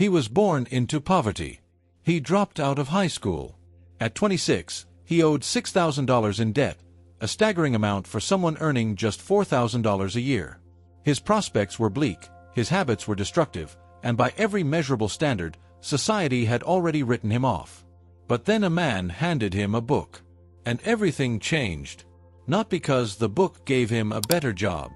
He was born into poverty. He dropped out of high school. At 26, he owed $6,000 in debt, a staggering amount for someone earning just $4,000 a year. His prospects were bleak, his habits were destructive, and by every measurable standard, society had already written him off. But then a man handed him a book. And everything changed. Not because the book gave him a better job.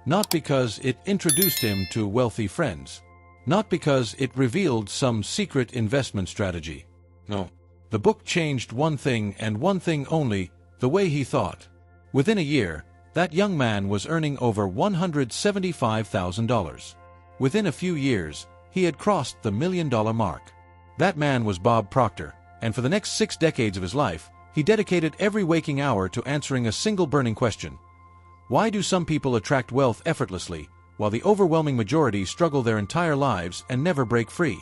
Not because it introduced him to wealthy friends. Not because it revealed some secret investment strategy. No. The book changed one thing and one thing only, the way he thought. Within a year, that young man was earning over $175,000. Within a few years, he had crossed the $1 million mark. That man was Bob Proctor, and for the next 6 decades of his life, he dedicated every waking hour to answering a single burning question. Why do some people attract wealth effortlessly, while the overwhelming majority struggle their entire lives and never break free?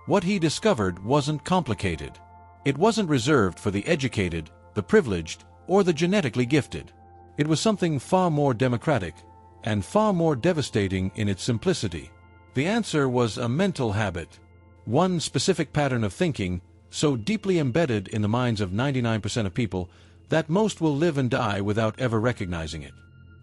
What he discovered wasn't complicated. It wasn't reserved for the educated, the privileged, or the genetically gifted. It was something far more democratic, and far more devastating in its simplicity. The answer was a mental habit. One specific pattern of thinking, so deeply embedded in the minds of 99% of people that most will live and die without ever recognizing it.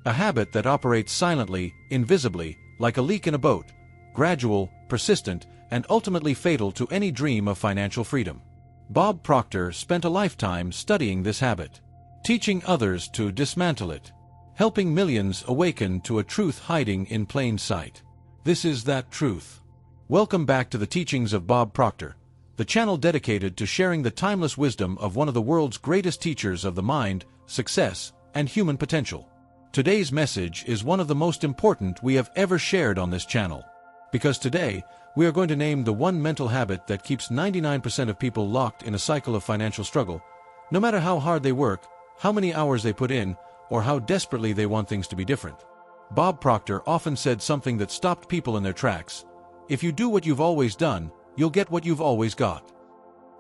A habit that operates silently, invisibly, like a leak in a boat, gradual, persistent, and ultimately fatal to any dream of financial freedom. Bob Proctor spent a lifetime studying this habit, teaching others to dismantle it, helping millions awaken to a truth hiding in plain sight. This is that truth. Welcome back to the teachings of Bob Proctor, the channel dedicated to sharing the timeless wisdom of one of the world's greatest teachers of the mind, success, and human potential. Today's message is one of the most important we have ever shared on this channel. Because today, we are going to name the one mental habit that keeps 99% of people locked in a cycle of financial struggle, no matter how hard they work, how many hours they put in, or how desperately they want things to be different. Bob Proctor often said something that stopped people in their tracks. If you do what you've always done, you'll get what you've always got.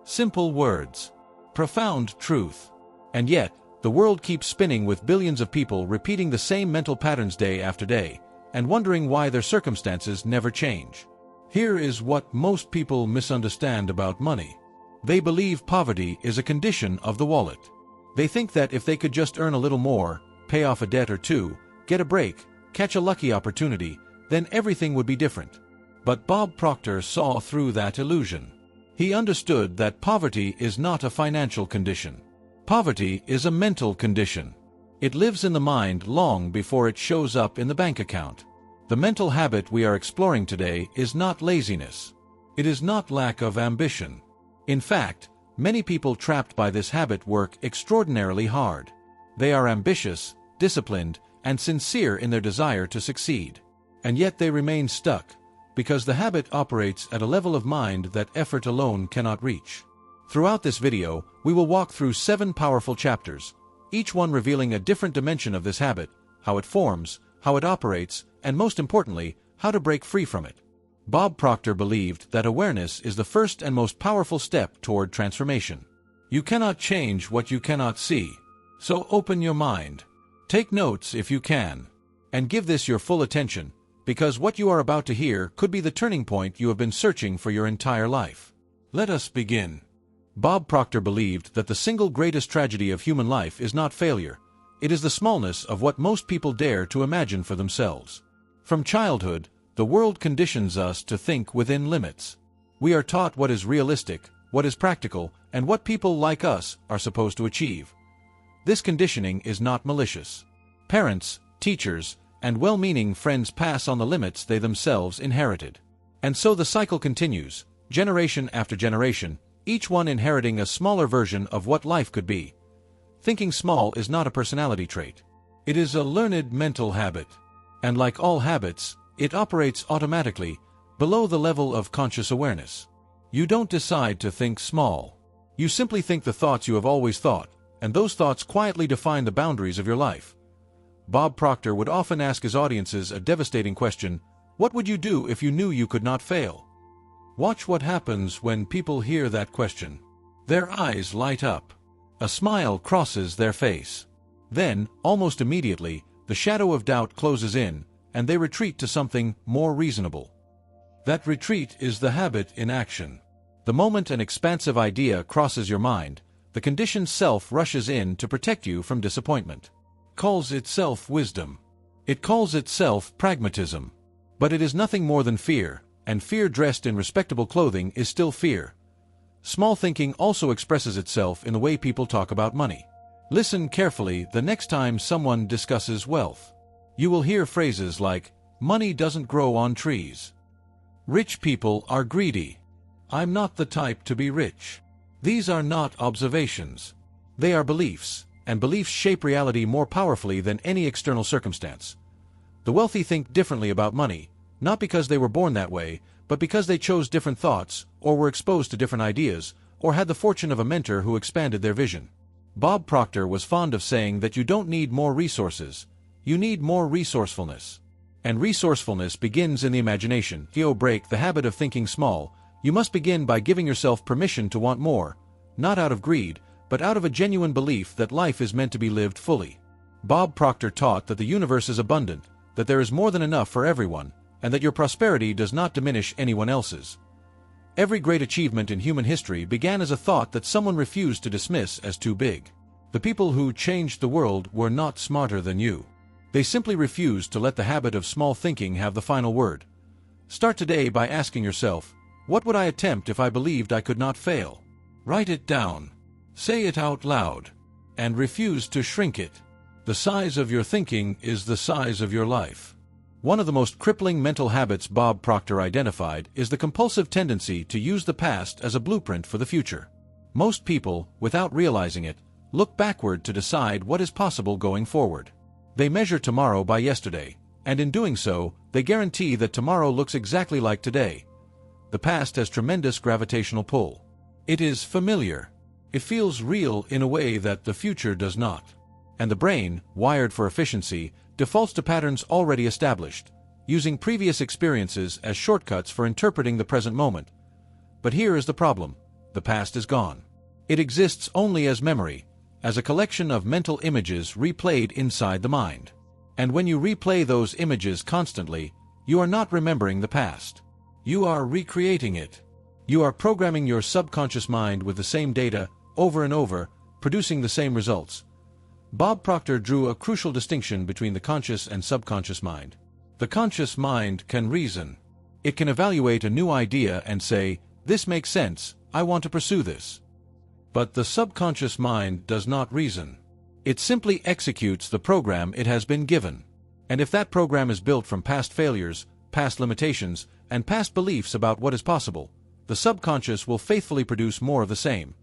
Simple words. Profound truth. And yet, the world keeps spinning with billions of people repeating the same mental patterns day after day, and wondering why their circumstances never change. Here is what most people misunderstand about money. They believe poverty is a condition of the wallet. They think that if they could just earn a little more, pay off a debt or two, get a break, catch a lucky opportunity, then everything would be different. But Bob Proctor saw through that illusion. He understood that poverty is not a financial condition. Poverty is a mental condition. It lives in the mind long before it shows up in the bank account. The mental habit we are exploring today is not laziness. It is not lack of ambition. In fact, many people trapped by this habit work extraordinarily hard. They are ambitious, disciplined, and sincere in their desire to succeed. And yet they remain stuck, because the habit operates at a level of mind that effort alone cannot reach. Throughout this video, we will walk through 7 powerful chapters, each one revealing a different dimension of this habit, how it forms, how it operates, and most importantly, how to break free from it. Bob Proctor believed that awareness is the first and most powerful step toward transformation. You cannot change what you cannot see. So open your mind. Take notes if you can. And give this your full attention, because what you are about to hear could be the turning point you have been searching for your entire life. Let us begin. Bob Proctor believed that the single greatest tragedy of human life is not failure. It is the smallness of what most people dare to imagine for themselves. From childhood, the world conditions us to think within limits. We are taught what is realistic, what is practical, and what people like us are supposed to achieve. This conditioning is not malicious. Parents, teachers, and well-meaning friends pass on the limits they themselves inherited. And so the cycle continues, generation after generation, each one inheriting a smaller version of what life could be. Thinking small is not a personality trait. It is a learned mental habit. And like all habits, it operates automatically, below the level of conscious awareness. You don't decide to think small. You simply think the thoughts you have always thought, and those thoughts quietly define the boundaries of your life. Bob Proctor would often ask his audiences a devastating question: what would you do if you knew you could not fail? Watch what happens when people hear that question. Their eyes light up. A smile crosses their face. Then, almost immediately, the shadow of doubt closes in, and they retreat to something more reasonable. That retreat is the habit in action. The moment an expansive idea crosses your mind, the conditioned self rushes in to protect you from disappointment. Calls itself wisdom. It calls itself pragmatism. But it is nothing more than fear, and fear dressed in respectable clothing is still fear. Small thinking also expresses itself in the way people talk about money. Listen carefully the next time someone discusses wealth. You will hear phrases like, "Money doesn't grow on trees." "Rich people are greedy." "I'm not the type to be rich." These are not observations. They are beliefs, and beliefs shape reality more powerfully than any external circumstance. The wealthy think differently about money, not because they were born that way, but because they chose different thoughts, or were exposed to different ideas, or had the fortune of a mentor who expanded their vision. Bob Proctor was fond of saying that you don't need more resources, you need more resourcefulness. And resourcefulness begins in the imagination. To break the habit of thinking small, you must begin by giving yourself permission to want more, not out of greed, but out of a genuine belief that life is meant to be lived fully. Bob Proctor taught that the universe is abundant, that there is more than enough for everyone, and that your prosperity does not diminish anyone else's. Every great achievement in human history began as a thought that someone refused to dismiss as too big. The people who changed the world were not smarter than you. They simply refused to let the habit of small thinking have the final word. Start today by asking yourself, what would I attempt if I believed I could not fail? Write it down. Say it out loud. And refuse to shrink it. The size of your thinking is the size of your life. One of the most crippling mental habits Bob Proctor identified is the compulsive tendency to use the past as a blueprint for the future. Most people, without realizing it, look backward to decide what is possible going forward. They measure tomorrow by yesterday, and in doing so, they guarantee that tomorrow looks exactly like today. The past has tremendous gravitational pull. It is familiar. It feels real in a way that the future does not. And the brain, wired for efficiency, defaults to patterns already established, using previous experiences as shortcuts for interpreting the present moment. But here is the problem. The past is gone. It exists only as memory, as a collection of mental images replayed inside the mind. And when you replay those images constantly, you are not remembering the past. You are recreating it. You are programming your subconscious mind with the same data, over and over, producing the same results. Bob Proctor drew a crucial distinction between the conscious and subconscious mind. The conscious mind can reason. It can evaluate a new idea and say, "This makes sense, I want to pursue this." But the subconscious mind does not reason. It simply executes the program it has been given. And if that program is built from past failures, past limitations, and past beliefs about what is possible, the subconscious will faithfully produce more of the same.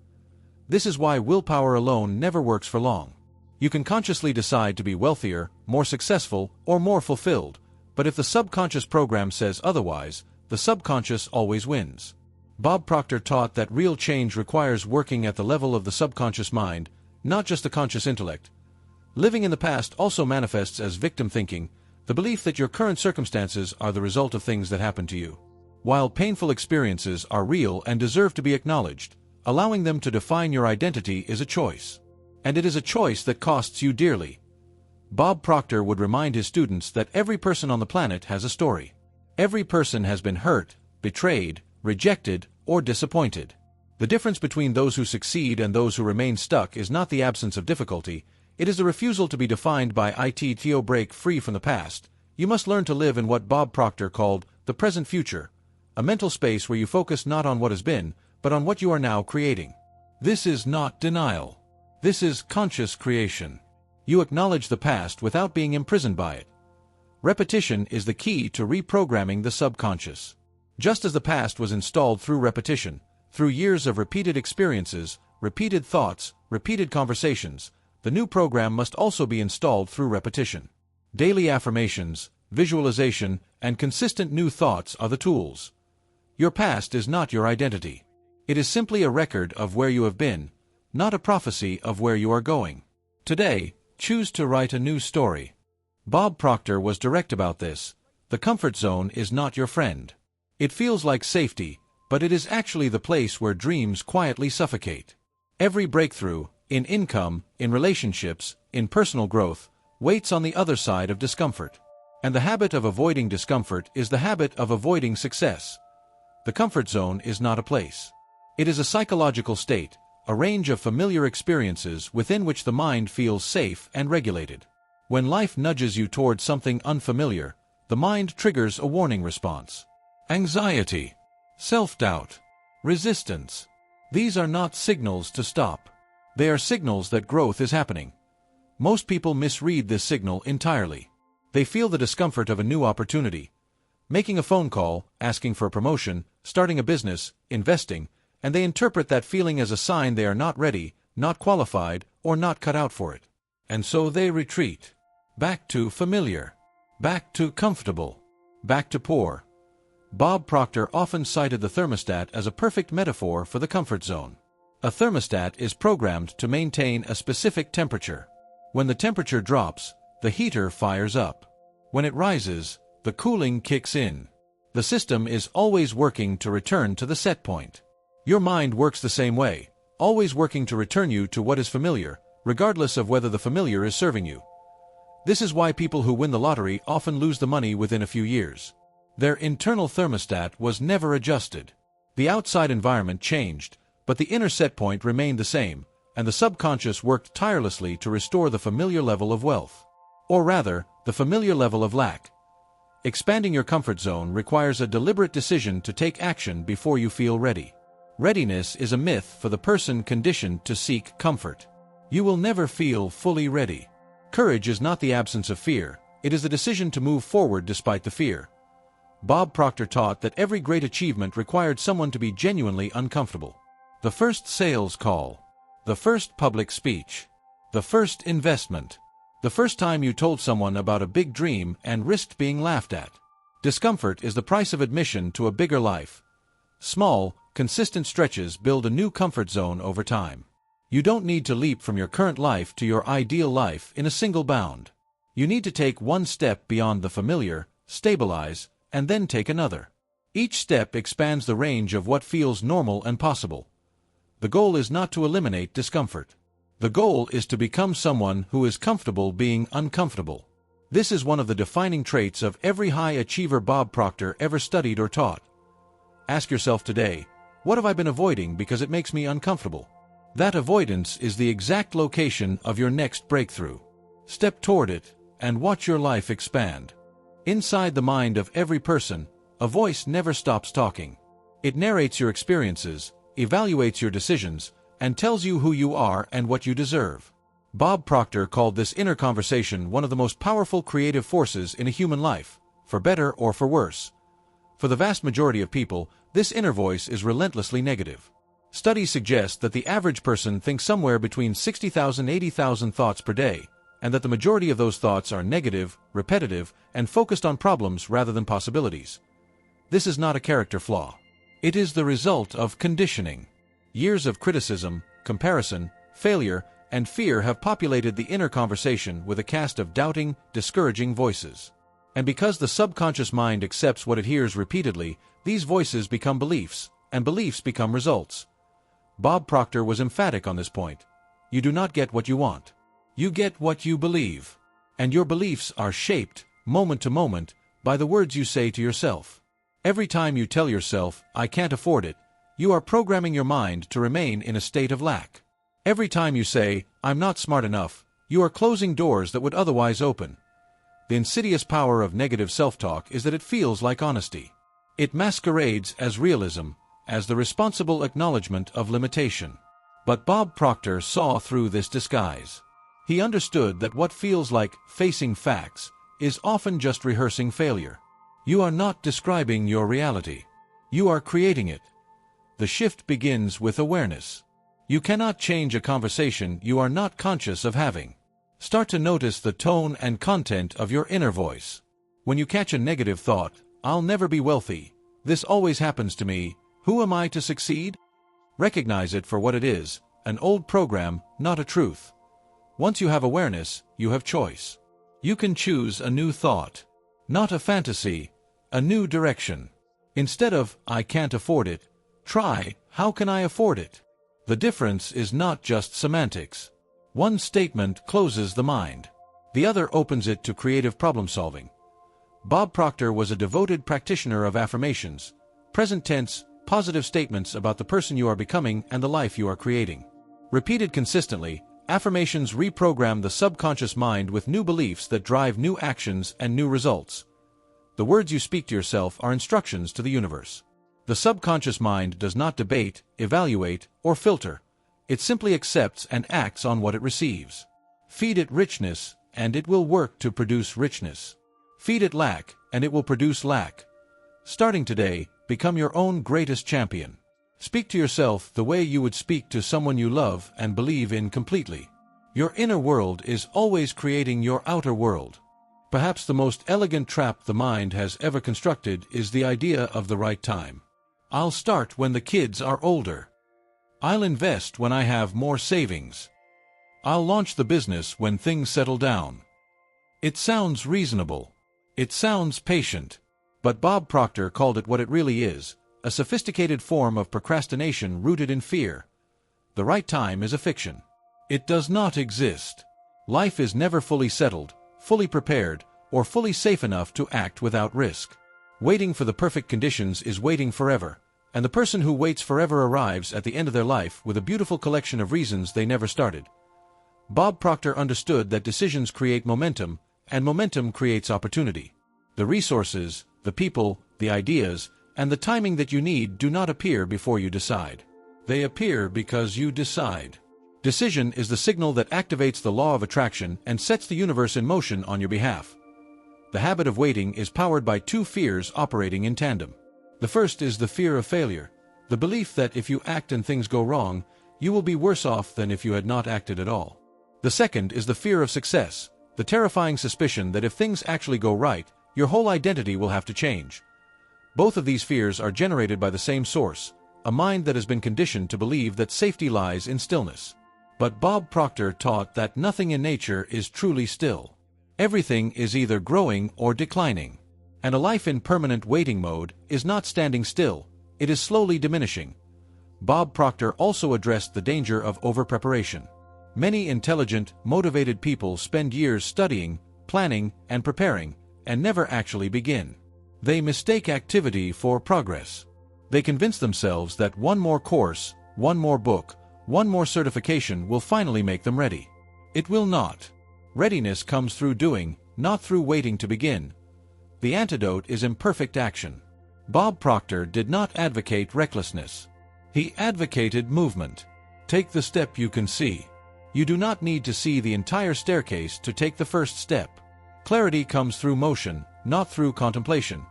This is why willpower alone never works for long. You can consciously decide to be wealthier, more successful, or more fulfilled, but if the subconscious program says otherwise, the subconscious always wins. Bob Proctor taught that real change requires working at the level of the subconscious mind, not just the conscious intellect. Living in the past also manifests as victim thinking, the belief that your current circumstances are the result of things that happened to you. While painful experiences are real and deserve to be acknowledged, allowing them to define your identity is a choice. And it is a choice that costs you dearly. Bob Proctor would remind his students that every person on the planet has a story. Every person has been hurt, betrayed, rejected, or disappointed. The difference between those who succeed and those who remain stuck is not the absence of difficulty, it is the refusal to be defined by it. To break free from the past, you must learn to live in what Bob Proctor called the present future, a mental space where you focus not on what has been, but on what you are now creating. This is not denial. This is conscious creation. You acknowledge the past without being imprisoned by it. Repetition is the key to reprogramming the subconscious. Just as the past was installed through repetition, through years of repeated experiences, repeated thoughts, repeated conversations, the new program must also be installed through repetition. Daily affirmations, visualization, and consistent new thoughts are the tools. Your past is not your identity. It is simply a record of where you have been, not a prophecy of where you are going. Today, choose to write a new story. Bob Proctor was direct about this. The comfort zone is not your friend. It feels like safety, but it is actually the place where dreams quietly suffocate. Every breakthrough, in income, in relationships, in personal growth, waits on the other side of discomfort. And the habit of avoiding discomfort is the habit of avoiding success. The comfort zone is not a place. It is a psychological state, a range of familiar experiences within which the mind feels safe and regulated. When life nudges you toward something unfamiliar, the mind triggers a warning response. Anxiety, self-doubt, resistance. These are not signals to stop. They are signals that growth is happening. Most people misread this signal entirely. They feel the discomfort of a new opportunity, making a phone call, asking for a promotion, starting a business, investing, and they interpret that feeling as a sign they are not ready, not qualified, or not cut out for it. And so they retreat. Back to familiar. Back to comfortable. Back to poor. Bob Proctor often cited the thermostat as a perfect metaphor for the comfort zone. A thermostat is programmed to maintain a specific temperature. When the temperature drops, the heater fires up. When it rises, the cooling kicks in. The system is always working to return to the set point. Your mind works the same way, always working to return you to what is familiar, regardless of whether the familiar is serving you. This is why people who win the lottery often lose the money within a few years. Their internal thermostat was never adjusted. The outside environment changed, but the inner set point remained the same, and the subconscious worked tirelessly to restore the familiar level of wealth. Or rather, the familiar level of lack. Expanding your comfort zone requires a deliberate decision to take action before you feel ready. Readiness is a myth for the person conditioned to seek comfort. You will never feel fully ready. Courage is not the absence of fear, it is the decision to move forward despite the fear. Bob Proctor taught that every great achievement required someone to be genuinely uncomfortable. The first sales call. The first public speech. The first investment. The first time you told someone about a big dream and risked being laughed at. Discomfort is the price of admission to a bigger life. Small, consistent stretches build a new comfort zone over time. You don't need to leap from your current life to your ideal life in a single bound. You need to take one step beyond the familiar, stabilize, and then take another. Each step expands the range of what feels normal and possible. The goal is not to eliminate discomfort. The goal is to become someone who is comfortable being uncomfortable. This is one of the defining traits of every high achiever Bob Proctor ever studied or taught. Ask yourself today, what have I been avoiding because it makes me uncomfortable? That avoidance is the exact location of your next breakthrough. Step toward it, and watch your life expand. Inside the mind of every person, a voice never stops talking. It narrates your experiences, evaluates your decisions, and tells you who you are and what you deserve. Bob Proctor called this inner conversation one of the most powerful creative forces in a human life, for better or for worse. For the vast majority of people, this inner voice is relentlessly negative. Studies suggest that the average person thinks somewhere between 60,000 and 80,000 thoughts per day, and that the majority of those thoughts are negative, repetitive, and focused on problems rather than possibilities. This is not a character flaw. It is the result of conditioning. Years of criticism, comparison, failure, and fear have populated the inner conversation with a cast of doubting, discouraging voices. And because the subconscious mind accepts what it hears repeatedly, these voices become beliefs, and beliefs become results. Bob Proctor was emphatic on this point. You do not get what you want. You get what you believe. And your beliefs are shaped, moment to moment, by the words you say to yourself. Every time you tell yourself, I can't afford it, you are programming your mind to remain in a state of lack. Every time you say, I'm not smart enough, you are closing doors that would otherwise open. The insidious power of negative self-talk is that it feels like honesty. It masquerades as realism, as the responsible acknowledgement of limitation. But Bob Proctor saw through this disguise. He understood that what feels like facing facts is often just rehearsing failure. You are not describing your reality. You are creating it. The shift begins with awareness. You cannot change a conversation you are not conscious of having. Start to notice the tone and content of your inner voice. When you catch a negative thought, I'll never be wealthy, this always happens to me, who am I to succeed? Recognize it for what it is, an old program, not a truth. Once you have awareness, you have choice. You can choose a new thought. Not a fantasy, a new direction. Instead of, I can't afford it, try, how can I afford it? The difference is not just semantics. One statement closes the mind. The other opens it to creative problem solving. Bob Proctor was a devoted practitioner of affirmations, present tense, positive statements about the person you are becoming and the life you are creating. Repeated consistently, affirmations reprogram the subconscious mind with new beliefs that drive new actions and new results. The words you speak to yourself are instructions to the universe. The subconscious mind does not debate, evaluate, or filter. It simply accepts and acts on what it receives. Feed it richness, and it will work to produce richness. Feed it lack, and it will produce lack. Starting today, become your own greatest champion. Speak to yourself the way you would speak to someone you love and believe in completely. Your inner world is always creating your outer world. Perhaps the most elegant trap the mind has ever constructed is the idea of the right time. I'll start when the kids are older. I'll invest when I have more savings. I'll launch the business when things settle down. It sounds reasonable. It sounds patient. But Bob Proctor called it what it really is, a sophisticated form of procrastination rooted in fear. The right time is a fiction. It does not exist. Life is never fully settled, fully prepared, or fully safe enough to act without risk. Waiting for the perfect conditions is waiting forever, and the person who waits forever arrives at the end of their life with a beautiful collection of reasons they never started. Bob Proctor understood that decisions create momentum, and momentum creates opportunity. The resources, the people, the ideas, and the timing that you need do not appear before you decide. They appear because you decide. Decision is the signal that activates the law of attraction and sets the universe in motion on your behalf. The habit of waiting is powered by two fears operating in tandem. The first is the fear of failure, the belief that if you act and things go wrong, you will be worse off than if you had not acted at all. The second is the fear of success, the terrifying suspicion that if things actually go right, your whole identity will have to change. Both of these fears are generated by the same source, a mind that has been conditioned to believe that safety lies in stillness. But Bob Proctor taught that nothing in nature is truly still. Everything is either growing or declining. And a life in permanent waiting mode is not standing still, it is slowly diminishing. Bob Proctor also addressed the danger of over-preparation. Many intelligent, motivated people spend years studying, planning, and preparing, and never actually begin. They mistake activity for progress. They convince themselves that one more course, one more book, one more certification will finally make them ready. It will not. Readiness comes through doing, not through waiting to begin. The antidote is imperfect action. Bob Proctor did not advocate recklessness. He advocated movement. Take the step you can see. You do not need to see the entire staircase to take the first step. Clarity comes through motion, not through contemplation.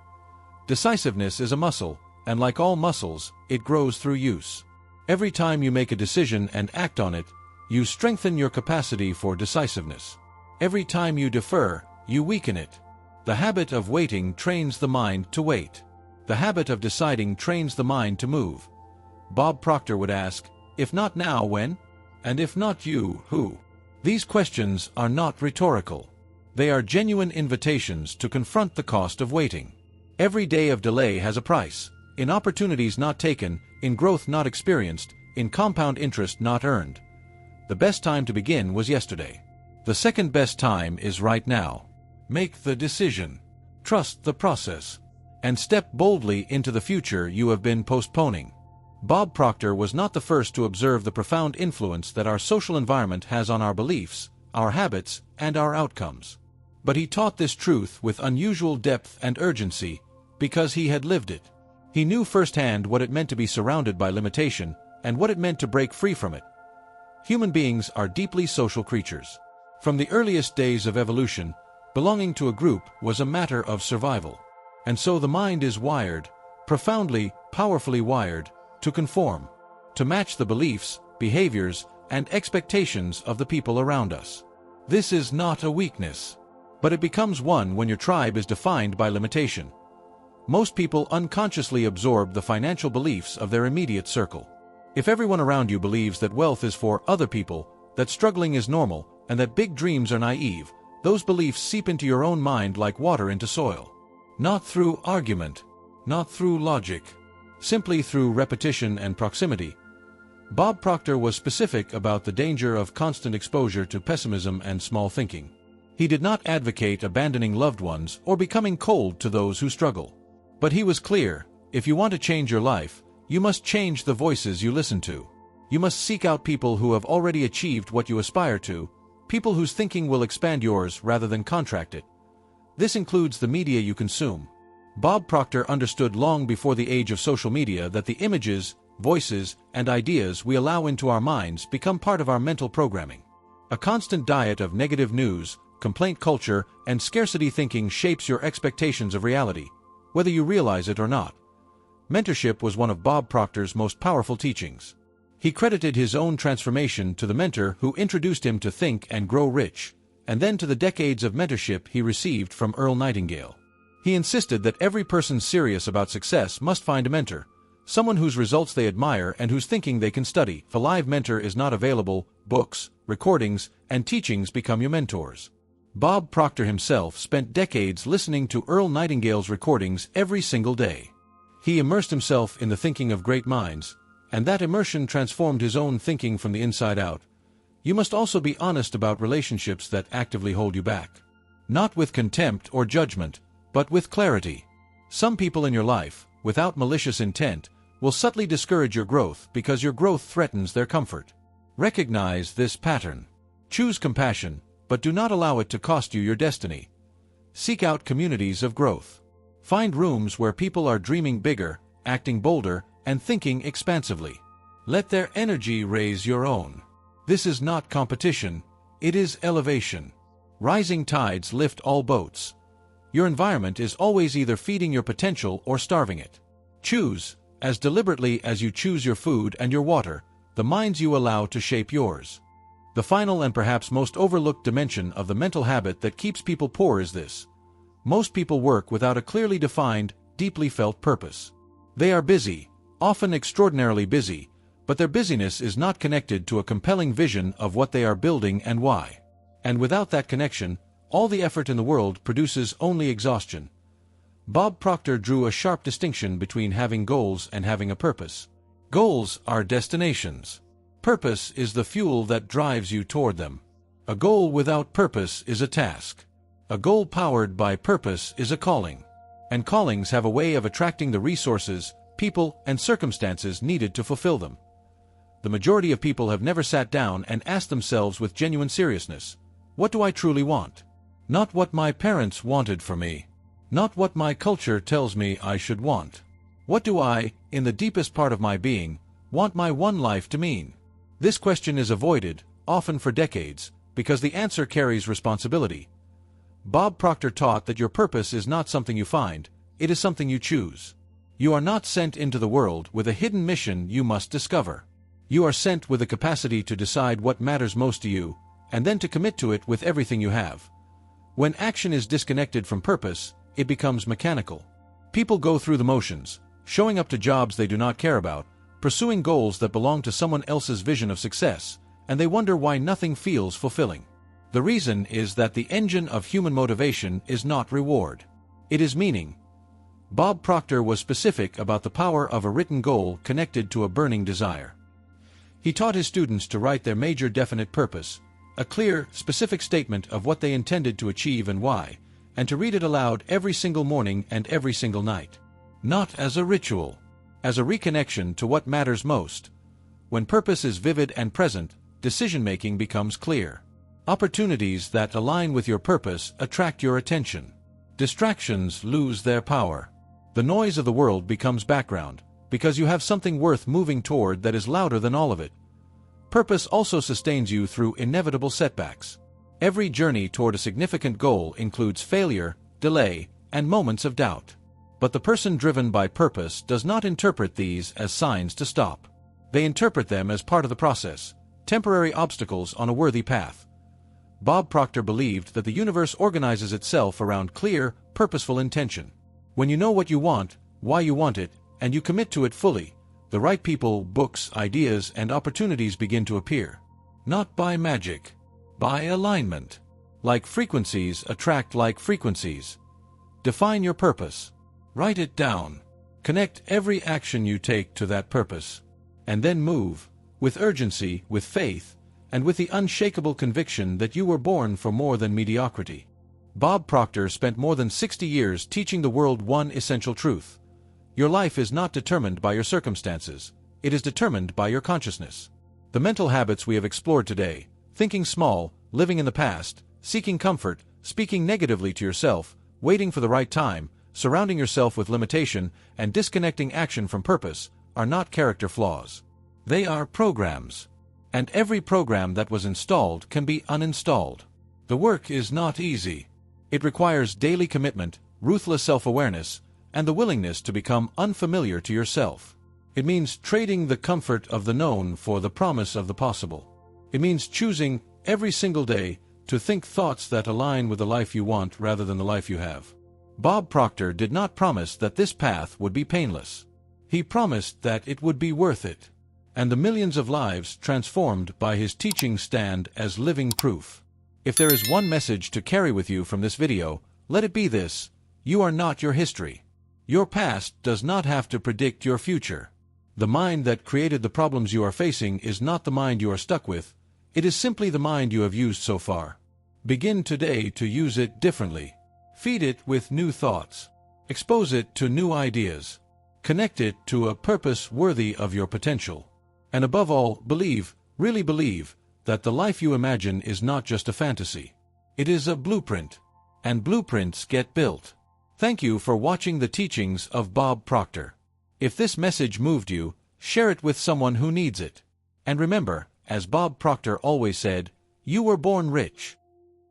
Decisiveness is a muscle, and like all muscles, it grows through use. Every time you make a decision and act on it, you strengthen your capacity for decisiveness. Every time you defer, you weaken it. The habit of waiting trains the mind to wait. The habit of deciding trains the mind to move. Bob Proctor would ask, if not now, when? And if not you, who? These questions are not rhetorical. They are genuine invitations to confront the cost of waiting. Every day of delay has a price, in opportunities not taken, in growth not experienced, in compound interest not earned. The best time to begin was yesterday. The second best time is right now. Make the decision. Trust the process. And step boldly into the future you have been postponing. Bob Proctor was not the first to observe the profound influence that our social environment has on our beliefs, our habits, and our outcomes. But he taught this truth with unusual depth and urgency because he had lived it. He knew firsthand what it meant to be surrounded by limitation and what it meant to break free from it. Human beings are deeply social creatures. From the earliest days of evolution, belonging to a group was a matter of survival. And so the mind is wired, profoundly, powerfully wired, to conform, to match the beliefs, behaviors, and expectations of the people around us. This is not a weakness, but it becomes one when your tribe is defined by limitation. Most people unconsciously absorb the financial beliefs of their immediate circle. If everyone around you believes that wealth is for other people, that struggling is normal, and that big dreams are naive, those beliefs seep into your own mind like water into soil. Not through argument, not through logic, simply through repetition and proximity. Bob Proctor was specific about the danger of constant exposure to pessimism and small thinking. He did not advocate abandoning loved ones or becoming cold to those who struggle. But he was clear: if you want to change your life, you must change the voices you listen to. You must seek out people who have already achieved what you aspire to, people whose thinking will expand yours rather than contract it. This includes the media you consume. Bob Proctor understood long before the age of social media that the images, voices, and ideas we allow into our minds become part of our mental programming. A constant diet of negative news, complaint culture, and scarcity thinking shapes your expectations of reality, whether you realize it or not. Mentorship was one of Bob Proctor's most powerful teachings. He credited his own transformation to the mentor who introduced him to Think and Grow Rich, and then to the decades of mentorship he received from Earl Nightingale. He insisted that every person serious about success must find a mentor, someone whose results they admire and whose thinking they can study. If a live mentor is not available, books, recordings, and teachings become your mentors. Bob Proctor himself spent decades listening to Earl Nightingale's recordings every single day. He immersed himself in the thinking of great minds, and that immersion transformed his own thinking from the inside out. You must also be honest about relationships that actively hold you back. Not with contempt or judgment, but with clarity. Some people in your life, without malicious intent, will subtly discourage your growth because your growth threatens their comfort. Recognize this pattern. Choose compassion, but do not allow it to cost you your destiny. Seek out communities of growth. Find rooms where people are dreaming bigger, acting bolder, and thinking expansively. Let their energy raise your own. This is not competition, it is elevation. Rising tides lift all boats. Your environment is always either feeding your potential or starving it. Choose, as deliberately as you choose your food and your water, the minds you allow to shape yours. The final and perhaps most overlooked dimension of the mental habit that keeps people poor is this: most people work without a clearly defined, deeply felt purpose. They are busy, often extraordinarily busy, but their busyness is not connected to a compelling vision of what they are building and why. And without that connection, all the effort in the world produces only exhaustion. Bob Proctor drew a sharp distinction between having goals and having a purpose. Goals are destinations. Purpose is the fuel that drives you toward them. A goal without purpose is a task. A goal powered by purpose is a calling. And callings have a way of attracting the resources, people, and circumstances needed to fulfill them. The majority of people have never sat down and asked themselves with genuine seriousness, what do I truly want? Not what my parents wanted for me. Not what my culture tells me I should want. What do I, in the deepest part of my being, want my one life to mean? This question is avoided, often for decades, because the answer carries responsibility. Bob Proctor taught that your purpose is not something you find, it is something you choose. You are not sent into the world with a hidden mission you must discover. You are sent with the capacity to decide what matters most to you, and then to commit to it with everything you have. When action is disconnected from purpose, it becomes mechanical. People go through the motions, showing up to jobs they do not care about, pursuing goals that belong to someone else's vision of success, and they wonder why nothing feels fulfilling. The reason is that the engine of human motivation is not reward. It is meaning. Bob Proctor was specific about the power of a written goal connected to a burning desire. He taught his students to write their major definite purpose, a clear, specific statement of what they intended to achieve and why, and to read it aloud every single morning and every single night. Not as a ritual, as a reconnection to what matters most. When purpose is vivid and present, decision-making becomes clear. Opportunities that align with your purpose attract your attention. Distractions lose their power. The noise of the world becomes background, because you have something worth moving toward that is louder than all of it. Purpose also sustains you through inevitable setbacks. Every journey toward a significant goal includes failure, delay, and moments of doubt. But the person driven by purpose does not interpret these as signs to stop. They interpret them as part of the process, temporary obstacles on a worthy path. Bob Proctor believed that the universe organizes itself around clear, purposeful intention. When you know what you want, why you want it, and you commit to it fully, the right people, books, ideas, and opportunities begin to appear. Not by magic. By alignment. Like frequencies attract like frequencies. Define your purpose. Write it down. Connect every action you take to that purpose. And then move, with urgency, with faith, and with the unshakable conviction that you were born for more than mediocrity. Bob Proctor spent more than 60 years teaching the world one essential truth. Your life is not determined by your circumstances, it is determined by your consciousness. The mental habits we have explored today, thinking small, living in the past, seeking comfort, speaking negatively to yourself, waiting for the right time, surrounding yourself with limitation, and disconnecting action from purpose, are not character flaws. They are programs. And every program that was installed can be uninstalled. The work is not easy. It requires daily commitment, ruthless self-awareness, and the willingness to become unfamiliar to yourself. It means trading the comfort of the known for the promise of the possible. It means choosing, every single day, to think thoughts that align with the life you want rather than the life you have. Bob Proctor did not promise that this path would be painless. He promised that it would be worth it. And the millions of lives transformed by his teachings stand as living proof. If there is one message to carry with you from this video, let it be this: you are not your history. Your past does not have to predict your future. The mind that created the problems you are facing is not the mind you are stuck with, it is simply the mind you have used so far. Begin today to use it differently. Feed it with new thoughts. Expose it to new ideas. Connect it to a purpose worthy of your potential. And above all, believe, really believe, that the life you imagine is not just a fantasy. It is a blueprint. And blueprints get built. Thank you for watching the teachings of Bob Proctor. If this message moved you, share it with someone who needs it. And remember, as Bob Proctor always said, you were born rich.